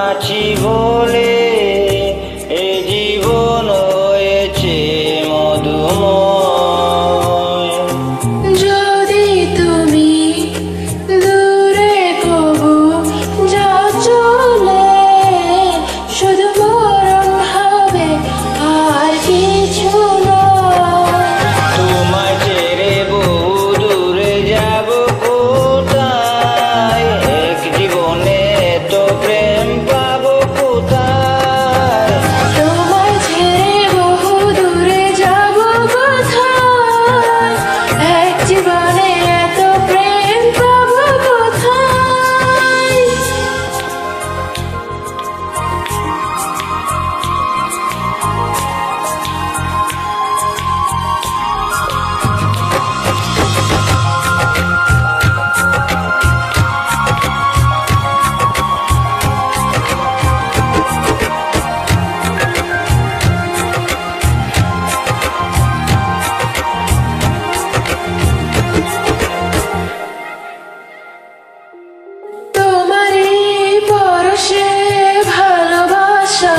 আছি বলে এ জীবন হয়েছে মধুময়। যদি তুমি দূরে কবু যাও চলে, শুধু মরণ হবে আর কিছু নয়। তোমায় ছেড়ে বহু দূরে যাব কোথায়, এক জীবনে তো প্রেম পাবো কোথায়। তোমায় ছেড়ে বহু দূরে যাব কোথায়, এক জীবনে এত প্রেম পাবো কোথায়। তোমারই পরশে ভালোবাসা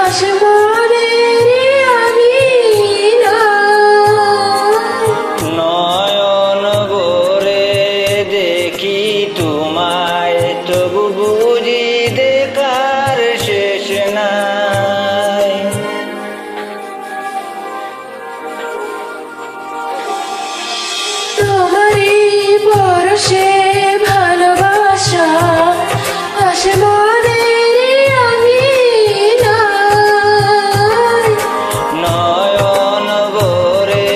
আসে মনেরই আঙিনায়। নয়ন ভরে দেখি তোমায়, তবু বুঝি দেখার শেষ নাই। তোমারই পরশে ভালোবাসা আসে মনেরই আঙিনায়। নয়ন ভরে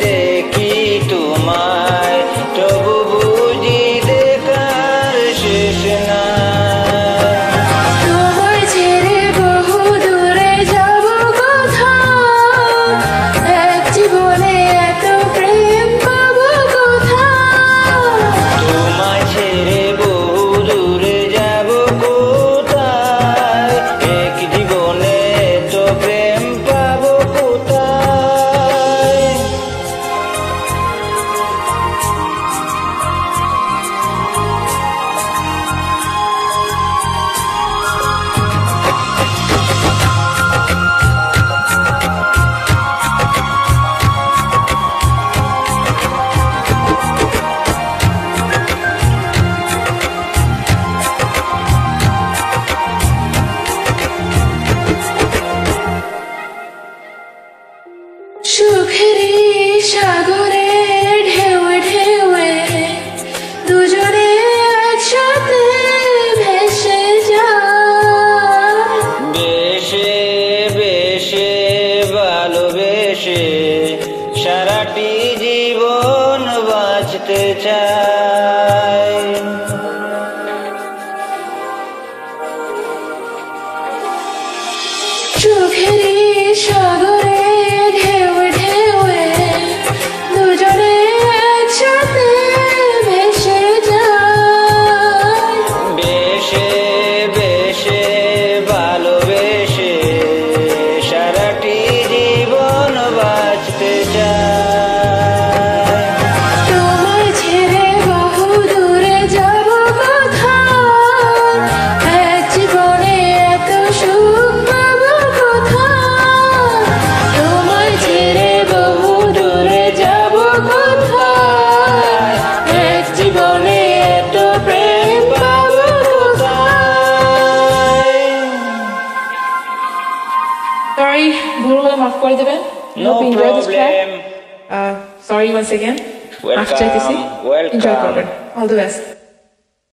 দেখি তোমায়, তবু বুঝি দেখার শেষ নাই। তোমায় ছেড়ে বহু দূরে যাব কোথায়, এক জীবনে এত প্রেম পাবো কোথায়। তোমায় ছেড়ে বহু দূরে যাব কোথায়, এক জীবনে তো প্রেম পাবো কোথায়। সুখেরই সাগরে ঢেউয়ে ঢেউয়ে দুজনে একসাথে ভেসে যায়। বেশে বেশে ভালোবেসে সারাটি জীবন বাঁচতে চাই। সুখেরই সাগরে ঢেউয়ে ঢেউয়ে দুজনে একসাথে ভেসে যায়। বেশে বেশে ভালোবেসে সারাটি জীবন বাঁচতে চাই। তোমায় ছেড়ে বহু দূরে যাব কোথায়, এক জীবনে এত সুখ পাবো কোথায়। তোমায় ছেড়ে বহু দূরে যাব কোথায়, এক জীবনে এত প্রেম পাবো কোথায়। Sorry, ভুল হলে মাফ করে দেবেন। No Hope you enjoyed this track. problem. Sorry once again. মাফ Welcome, চাইতেছি। welcome. Enjoy করবেন। All the best.